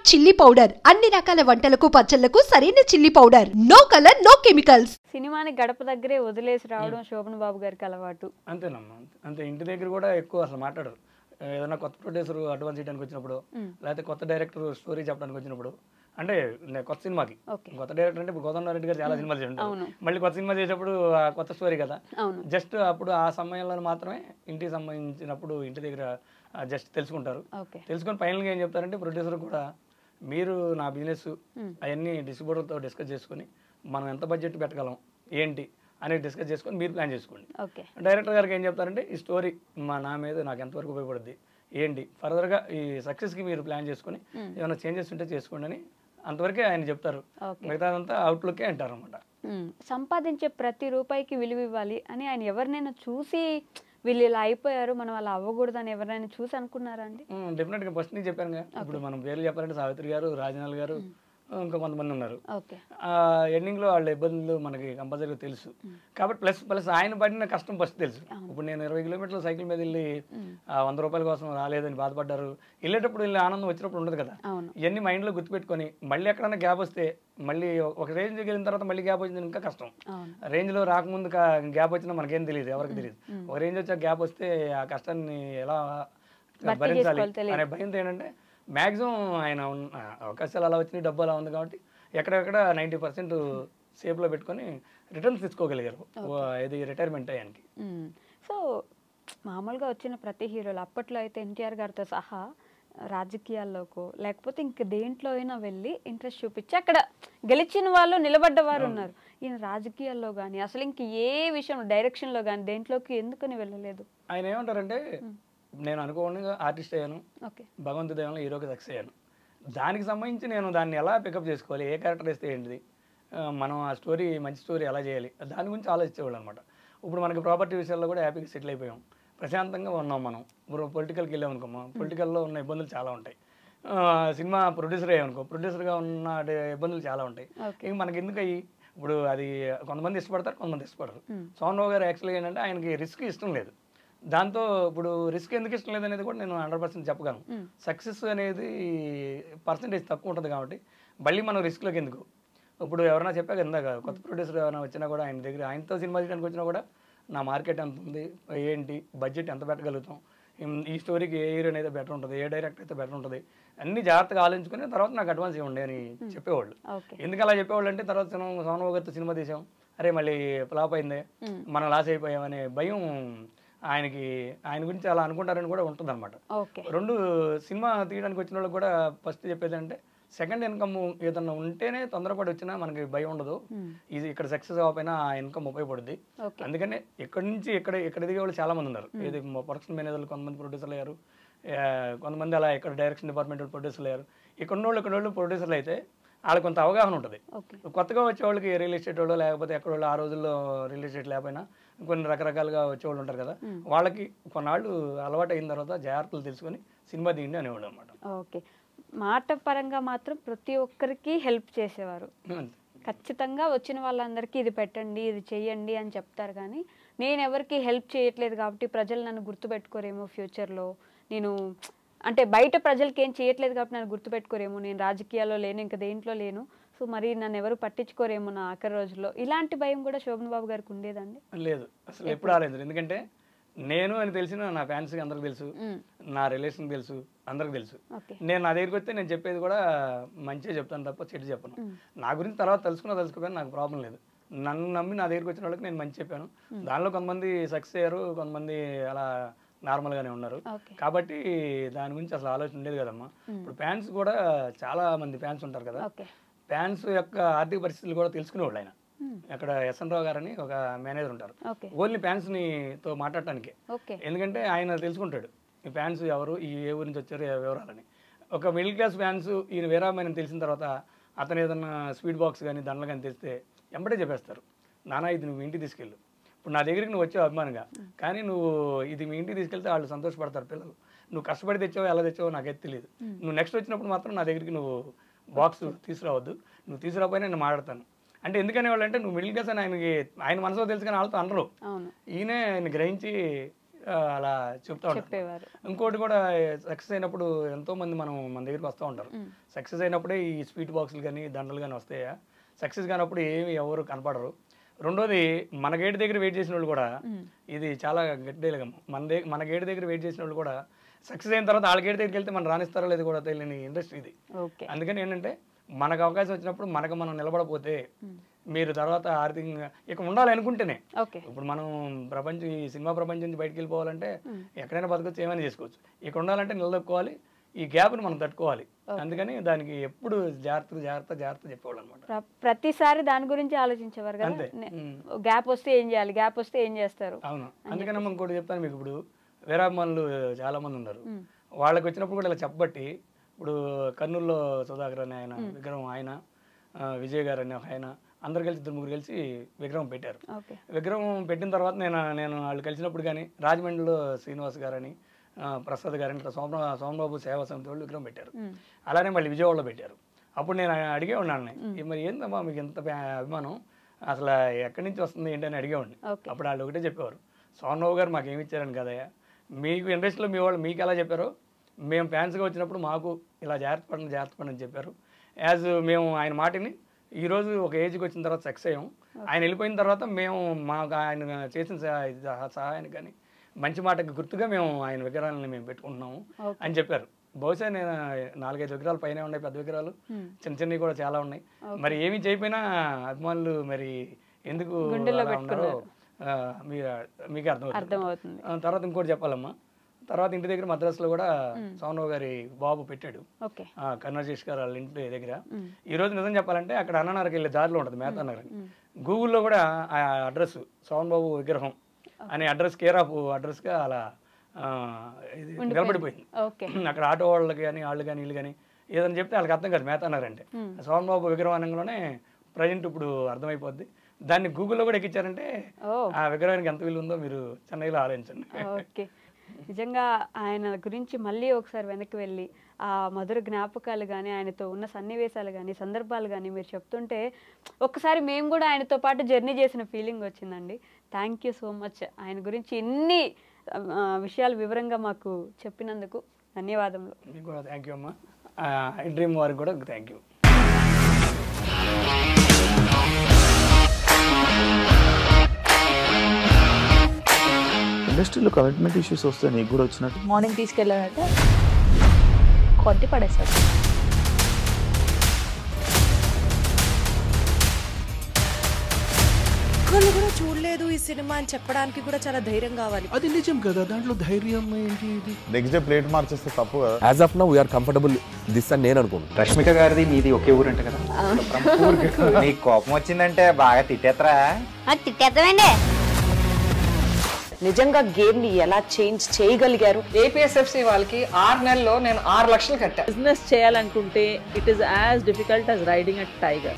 Chilli powder అన్ని రకాల వంటలకు పచ్చళ్లకు సరైన chilli powder. No colour no chemicals. సినిమాని గడప దగ్గరే వదిలేసి రావడం శోభన్ బాబు గారికి అలవాటు. అంతేనమ్మా, అంతే. ఇంటి దగ్గర కూడా ఎక్కువ అసలు మాట్లాడరు. ఏదైనా కొత్త ప్రొడ్యూసర్ అడ్వాన్స్ చేయడానికి వచ్చినప్పుడు, లేకపోతే కొత్త డైరెక్టర్ స్టోరీ చెప్పడానికి వచ్చినప్పుడు, అంటే కొత్త సినిమాకి కొత్త డైరెక్టర్ అంటే ఇప్పుడు గోదావరి గారు చాలా సినిమాలు చేస్తుంటారు. మళ్ళీ కొత్త సినిమా చేసేటప్పుడు కొత్త స్టోరీ కదా, జస్ట్ అప్పుడు ఆ సమయంలో మాత్రమే ఇంటికి సంబంధించినప్పుడు ఇంటి దగ్గర జస్ట్ తెలుసుకుంటారు. తెలుసుకొని ఫైనల్గా ఏం చెప్తారంటే ప్రొడ్యూసర్ కూడా, మీరు నా బిజినెస్ అవన్నీ డిస్ట్రిబ్యూటర్తో డిస్కస్ చేసుకుని మనం ఎంత బడ్జెట్ పెట్టగలం ఏంటి అనేది డిస్కస్ చేసుకొని మీరు ప్లాన్ చేసుకోండి. డైరెక్టర్ గారికి ఏం చెప్తారంటే, ఈ స్టోరీ నా మీద నాకు ఎంతవరకు ఉపయోగపడుద్ది ఏంటి, ఫర్దర్గా ఈ సక్సెస్కి మీరు ప్లాన్ చేసుకుని ఏమైనా చేంజెస్ ఉంటే చేసుకోండి అని అంతవరకే ఆయన చెప్తారు. మిగతాదంతా అవుట్లుకే అంటారు అనమాట. సంపాదించే ప్రతి రూపాయికి విలువ ఇవ్వాలి అని ఆయన ఎవరినైనా చూసి వీళ్ళు ఇలా అయిపోయారు మనం అలా అవ్వకూడదు అని ఎవరైనా చూసి అనుకున్నారా అండి? డెఫినెట్గా ఫస్ట్ నుంచి చెప్పాను కదా. ఇప్పుడు మనం పేర్లు చెప్పాలంటే సావిత్రి గారు, రాజనాల్ గారు, ఇంకా కొంతమంది ఉన్నారు. ఎండింగ్లో వాళ్ళ ఇబ్బందులు మనకి కంపల్సరీగా తెలుసు. కాబట్టి ప్లస్ ఆయన పడిన కష్టం ఫస్ట్ తెలుసు. ఇప్పుడు నేను 20 కిలోమీటర్లు సైకిల్ మీద వెళ్ళి 100 రూపాయల కోసం రాలేదని బాధపడ్డారు. వెళ్ళేటప్పుడు వెళ్ళి ఆనందం వచ్చినప్పుడు ఉండదు కదా. ఇవన్నీ మైండ్లో గుర్తుపెట్టుకొని మళ్ళీ ఎక్కడైనా గ్యాప్ వస్తే, మళ్ళీ ఒక రేంజ్కి వెళ్ళిన తర్వాత మళ్ళీ గ్యాప్ వచ్చింది ఇంకా కష్టం. రేంజ్లో రాకముందు గ్యాప్ వచ్చినా మనకేం తెలియదు, ఎవరికి తెలియదు. ఒక రేంజ్ వచ్చాక గ్యాప్ వస్తే ఆ కష్టాన్ని ఎలా భరించాలి అనే భయంతో ఏంటంటే మ్యాక్సిమం ఆయన అవకాశాలు అలా వచ్చినాయి, డబ్బు అలా ఉంది కాబట్టి ఎక్కడెక్కడ 90% సేఫ్లో పెట్టుకొని రిటర్న్స్ తీసుకోగలిగారు ఇది రిటైర్మెంట్ అయ్యానికి. సో మామూలుగా వచ్చిన ప్రతి హీరోలు అప్పట్లో అయితే ఎన్టీఆర్ గారితో సహా రాజకీయాల్లోకో లేకపోతే ఇంక దేంట్లో అయినా వెళ్ళి ఇంట్రెస్ట్ చూపించి అక్కడ గెలిచిన వాళ్ళు నిలబడ్డ వారు ఉన్నారు. ఈయన రాజకీయాల్లో కానీ అసలు ఇంక ఏ విషయం డైరెక్షన్లో కానీ దేంట్లోకి ఎందుకని వెళ్ళలేదు? ఆయన ఏమంటారంటే, నేను అనుకోకుండా ఆర్టిస్ట్ అయ్యాను, భగవంతు దైవంలో హీరోకి సక్సెస్ అయ్యాను, దానికి సంబంధించి నేను దాన్ని ఎలా పికప్ చేసుకోవాలి, ఏ క్యారెక్టర్ వేస్తే ఏంటిది, మనం ఆ స్టోరీ మంచి స్టోరీ ఎలా చేయాలి, దాని గురించి ఆలోచించేవాళ్ళు అనమాట. ఇప్పుడు మనకి ప్రాపర్టీ విషయాల్లో కూడా హ్యాపీగా సెటిల్ అయిపోయాం, ప్రశాంతంగా ఉన్నాం. మనం ఇప్పుడు పొలిటికల్కి వెళ్ళామనుకోమా, పొలిటికల్లో ఉన్న ఇబ్బందులు చాలా ఉంటాయి. సినిమా ప్రొడ్యూసర్ అయ్యామనుకో, ప్రొడ్యూసర్గా ఉన్న ఇబ్బందులు చాలా ఉంటాయి. ఇంక మనకి ఎందుకు అయ్యి ఇప్పుడు అది కొంతమంది ఇష్టపడతారు, కొంతమంది ఇష్టపడరు. సోమన్ బాబు గారు యాక్చువల్గా ఏంటంటే ఆయనకి రిస్క్ ఇష్టం లేదు. దాంతో ఇప్పుడు రిస్క్ ఎందుకు ఇష్టం లేదనేది కూడా నేను 100% చెప్పగలను. సక్సెస్ అనేది పర్సంటేజ్ తక్కువ ఉంటుంది కాబట్టి మళ్ళీ మనం రిస్క్లోకి ఎందుకు. ఇప్పుడు ఎవరైనా చెప్పాక ఇందాక కొత్త ప్రొడ్యూసర్ ఎవరైనా వచ్చినా కూడా ఆయన దగ్గర ఆయనతో సినిమా తీయడానికి వచ్చినా కూడా నా మార్కెట్ ఎంత ఉంది ఏంటి, బడ్జెట్ ఎంత పెట్టగలుగుతాం, ఈ స్టోరీకి ఏ హీరోయిన్ అయితే బెటర్ ఉంటుంది, ఏ డైరెక్టర్ అయితే బెటర్ ఉంటుంది, అన్ని జాగ్రత్తగా ఆలోచించుకుని తర్వాత నాకు అడ్వాన్స్ ఇవ్వండి అని చెప్పేవాళ్ళు. ఎందుకు అలా చెప్పేవాళ్ళు అంటే, తర్వాత సోమన్ బాబు గారితో సినిమా తీసాం, అరే మళ్ళీ ఫ్లాప్ అయిందే, మనం లాస్ అయిపోయామనే భయం ఆయన గురించి అలా అనుకుంటారని కూడా ఉంటుంది అనమాట. రెండు సినిమా తీయడానికి వచ్చిన వాళ్ళకి కూడా ఫస్ట్ చెప్పేది అంటే, సెకండ్ ఇన్కమ్ ఏదన్నా ఉంటేనే తొందరపడి వచ్చినా మనకి భయం ఉండదు, ఇది ఇక్కడ సక్సెస్ అవ్వకపోయినా ఆ ఇన్కమ్ ఉపయోగపడుద్ది. అందుకనే ఇక్కడ నుంచి ఇక్కడ ఎదిగే వాళ్ళు చాలా మంది ఉన్నారు. ఇది ప్రొడక్షన్ మేనేజర్లు కొంతమంది ప్రొడ్యూసర్లు అయ్యారు, కొంతమంది అలా ఇక్కడ డైరెక్షన్ డిపార్ట్మెంట్ ప్రొడ్యూసర్లు అయ్యారు. ఇక్కడ ప్రొడ్యూసర్లు అయితే వాళ్ళకి కొంత అవగాహన ఉంటుంది. కొత్తగా వచ్చే వాళ్ళకి రియల్ ఎస్టేట్ వాళ్ళు లేకపోతే ఎక్కడ వాళ్ళు ఆ రోజుల్లో రియల్ ఎస్టేట్ లేకపోయినా కొన్ని రకరకాలుగా వచ్చేవాళ్ళు ఉంటారు కదా, వాళ్ళకి కొన్నాళ్ళు అలవాటు అయిన తర్వాత జాగ్రత్తలు తెలుసుకొని సినిమా తీయండి అనేవాడు అనమాట. ఓకే, మాట పరంగా మాత్రం ప్రతి ఒక్కరికి హెల్ప్ చేసేవారు. ఖచ్చితంగా వచ్చిన వాళ్ళందరికీ ఇది పెట్టండి, ఇది చెయ్యండి అని చెప్తారు. కానీ నేను ఎవరికి హెల్ప్ చేయట్లేదు కాబట్టి ప్రజలు నన్ను గుర్తుపెట్టుకోరేమో ఫ్యూచర్లో, నేను అంటే బయట ప్రజలకి ఏం చేయట్లేదు కాబట్టి నన్ను గుర్తుపెట్టుకోరేమో, నేను రాజకీయాల్లో లేను, ఇంకా దేంట్లో లేను, సో మరి నన్ను ఎవరు పట్టించుకోరేమో నా ఆఖరి రోజుల్లో, ఇలాంటి భయం కూడా శోభన్ బాబు గారికి ఉండేదండి? లేదు, అసలు ఎప్పుడు రాలేదు. ఎందుకంటే నేను అని తెలిసిన నా ఫ్యాన్స్కి అందరికి తెలుసు, నా రిలేషన్ తెలుసు, అందరికి తెలుసు. నేను నా దగ్గరికి వస్తే నేను చెప్పేది కూడా మంచిగా చెప్తాను తప్ప చెడు చెప్పను. నా గురించి తర్వాత తెలుసుకోకపోయినా నాకు ప్రాబ్లం లేదు. నన్ను నమ్మి నా దగ్గరికి వచ్చిన వాళ్ళకి నేను మంచి చెప్పాను. దానిలో కొంతమంది సక్సెస్ అయ్యారు, కొంతమంది అలా నార్మల్గానే ఉన్నారు. కాబట్టి దాని గురించి అసలు ఆలోచన ఉండేది కదమ్మా. ఇప్పుడు ఫ్యాన్స్ కూడా చాలా మంది ఫ్యాన్స్ ఉంటారు కదా, ఫ్యాన్స్ యొక్క ఆర్థిక పరిస్థితులు కూడా తెలుసుకునేవాళ్ళు ఆయన. అక్కడ ఎస్ఎన్ రావు గారని ఒక మేనేజర్ ఉంటారు, ఓన్లీ ఫ్యాన్స్తో మాట్లాడటానికి. ఎందుకంటే ఆయన తెలుసుకుంటాడు ఈ ఫ్యాన్స్ ఎవరు, ఈ ఏ ఊరి నుంచి వచ్చారు, వివరాలని. ఒక మిడిల్ క్లాస్ ఫ్యాన్స్ ఈయన వీరామైన తెలిసిన తర్వాత అతను ఏదన్నా స్వీట్ బాక్స్ కానీ దండలు కానీ తెస్తే ఎంబడే చెప్పేస్తారు, నానా ఇది నువ్వు ఇంటికి తీసుకెళ్ళు. ఇప్పుడు నా దగ్గరికి నువ్వు వచ్చావు అభిమానంగా, కానీ నువ్వు ఇది మీ ఇంటికి తీసుకెళ్తే వాళ్ళు సంతోషపడతారు పిల్లలు. నువ్వు కష్టపడి తెచ్చావో ఎలా తెచ్చావో నాకైతే తెలియదు. నువ్వు నెక్స్ట్ వచ్చినప్పుడు మాత్రం నా దగ్గరికి నువ్వు బాక్స్ తీసుకురావద్దు, నువ్వు తీసుకురాకపోయినా నేను మాట్లాడతాను అంటే. ఎందుకనే వాళ్ళు అంటే, నువ్వు మిడిల్ క్లాస్ అని ఆయన మనసులో తెలుసు కానీ వాళ్ళతో అనరు. ఈయనే ఆయన గ్రహించి అలా చెప్తా ఉంటారు. ఇంకోటి కూడా సక్సెస్ అయినప్పుడు ఎంతోమంది మన దగ్గరికి వస్తూ ఉంటారు. సక్సెస్ అయినప్పుడే ఈ స్వీట్ బాక్సులు కానీ దండలు కానీ వస్తాయా, సక్సెస్ కానప్పుడు ఏమి ఎవరు కనపడరు. రెండోది మన గేట్ దగ్గర వెయిట్ చేసిన వాళ్ళు కూడా, ఇది చాలా గట్టిగా మన గేట్ దగ్గర వెయిట్ చేసిన వాళ్ళు కూడా సక్సెస్ అయిన తర్వాత వాళ్ళ గేట్ దగ్గరికి వెళ్తే మనం రాణిస్తారో లేదు కూడా తెలియని ఇండస్ట్రీ ఇది. అందుకని ఏంటంటే మనకు అవకాశం వచ్చినప్పుడు మనం నిలబడపోతే మీరు తర్వాత ఆర్థికంగా ఇక ఉండాలి అనుకుంటేనే, ఇప్పుడు మనం ఈ సినిమా ప్రపంచం నుంచి బయటకు వెళ్ళిపోవాలంటే ఎక్కడైనా బతకొచ్చు, ఏమైనా చేసుకోవచ్చు. ఇక ఉండాలంటే నిలదొక్కుకోవాలి, ఈ గ్యాప్ని మనం తట్టుకోవాలి. అందుకని దానికి ఎప్పుడు జాగ్రత్త చెప్పేవాళ్ళు అనమాట. ప్రతిసారి దాని గురించి ఆలోచించేవారు కదా, గ్యాప్ వస్తే ఏం చేయాలి, గ్యాప్ వస్తే ఏం చేస్తారు. అవును, అందుకని ఇంకోటి చెప్తాను మీకు. ఇప్పుడు వీరాభిమానులు చాలా మంది ఉన్నారు, వాళ్ళకి వచ్చినప్పుడు కూడా ఇలా చెప్పబట్టి, ఇప్పుడు కర్నూలులో సుధాకర్ అని ఆయన విగ్రహం, ఆయన విజయ్ గారు అని ఆయన, అందరు కలిసి 2-3 కలిసి విగ్రహం పెట్టారు. విగ్రహం పెట్టిన తర్వాత నేను వాళ్ళు కలిసినప్పుడు కానీ రాజమండ్రిలో శ్రీనివాస్ గారని, ప్రసాద్ గారని, ఇట్లా సోమబాబు సేవా సమితి వాళ్ళు విగ్రహం పెట్టారు. అలానే మళ్ళీ విజయవాడలో పెట్టారు. అప్పుడు నేను అడిగే ఉన్నాను, మరి ఏందమ్మా మీకు ఎంత అభిమానం, అసలు ఎక్కడి నుంచి వస్తుంది ఏంటని అడిగేవాడిని. అప్పుడు వాళ్ళు ఒకటే చెప్పేవారు, సోమబాబు గారు మాకు ఏమి ఇచ్చారని కదయ్యా, మీకు ఇండస్ట్రీలో మీ వాళ్ళు మీకు ఎలా చెప్పారో మేము ఫ్యాన్స్గా వచ్చినప్పుడు మాకు ఇలా జాగ్రత్త పడని చెప్పారు. యాజ్ మేము ఆయన మాటని ఈరోజు ఒక ఏజ్కి వచ్చిన తర్వాత సక్సెస్ అయ్యాం. ఆయన వెళ్ళిపోయిన తర్వాత మేము మాకు ఆయన చేసిన సహాయానికి కానీ మంచి మాటకి గుర్తుగా మేము ఆయన విగ్రహాలను మేము పెట్టుకుంటున్నాము అని చెప్పారు. బహుశా నేను 4-5 విగ్రహాలు పైన ఉన్నాయి, పెద్ద విగ్రహాలు, చిన్నవి కూడా చాలా ఉన్నాయి. మరి ఏమీ చేయకపోయినా అభిమానులు మరి ఎందుకు ఉన్నారో మీకు అర్థమవుతుంది. తర్వాత ఇంకోటి చెప్పాలమ్మా, తర్వాత ఇంటి దగ్గర మద్రాసులో కూడా సోమరావు గారి బాబు పెట్టాడు, కన్నజేష్ గారు వాళ్ళ ఇంటి దగ్గర. ఈ రోజు నిజం చెప్పాలంటే అక్కడ అన్ననగర్కి వెళ్ళే దారిలో ఉంటుంది, మేతా నగర్. గూగుల్లో కూడా ఆ అడ్రస్ సోమబాబు విగ్రహం అనే అడ్రస్ అడ్రస్గా అలా నిలబడిపోయింది. అక్కడ ఆటో వాళ్ళకి కానీ వాళ్ళు కానీ వీళ్ళు కానీ ఏదైనా చెప్తే వాళ్ళకి అర్థం కాదు మేతా నగర్ అంటే. సోమబాబు విగ్రహానంలోనే ప్రజెంట్ ఇప్పుడు అర్థమైపోద్ది. దాన్ని గూగుల్లో కూడా ఎక్కించారంటే ఆ విగ్రహానికి ఎంత విలువ ఉందో మీరు చెన్నైలో ఆలోచించండి. నిజంగా ఆయన గురించి మళ్ళీ ఒకసారి వెనక్కి వెళ్ళి ఆ మధుర జ్ఞాపకాలు కానీ, ఆయనతో ఉన్న సన్నివేశాలు కానీ, సందర్భాలు కానీ మీరు చెప్తుంటే ఒక్కసారి మేము కూడా ఆయనతో పాటు జర్నీ చేసిన ఫీలింగ్ వచ్చిందండి. Thank you so much. ఆయన గురించి ఎన్ని విషయాలు వివరంగా మాకు చెప్పినందుకు ధన్యవాదములు. మీకు కూడా థ్యాంక్ యూ అమ్మా. డ్రీమ్ వారికి కూడా థ్యాంక్ యూ. ఇండస్ట్రీలో కమిట్మెంట్ ఇష్యూస్ వస్తే నీకు కూడా వచ్చినట్టు మార్నింగ్ తీసుకెళ్ళాలంటే కొట్టి పడేస్తారు. ఒక్కళ్ళు కూడా చూడలేదు ఈ సినిమా అని చెప్పడానికి కూడా చాలా ధైర్యం కావాలి. అది నిజం కదా, దాంట్లో ధైర్యం ఏంటి? ఇది నెక్స్ట్ డే ప్లేట్ మార్చేస్తే తప్పు కదా. As of now we are comfortable this అని నేను అనుకుంటున్నాను. రష్మిక గారిది మీది ఒకే ఊరు అంట కదా. నీకు కోపం వచ్చిందంటే బాగా తిట్టేత్తరా? తిట్టేద్దామండి. నిజంగా గేమ్ ని ఎలా చేంజ్ చేయగలిగారు? ఏపీఎస్ఎఫ్సి వాళ్ళకి 6 నెలల్లో నేను 6 లక్షలు కట్టా. బిజినెస్ చేయాలనుకుంటే it is as difficult as riding a tiger.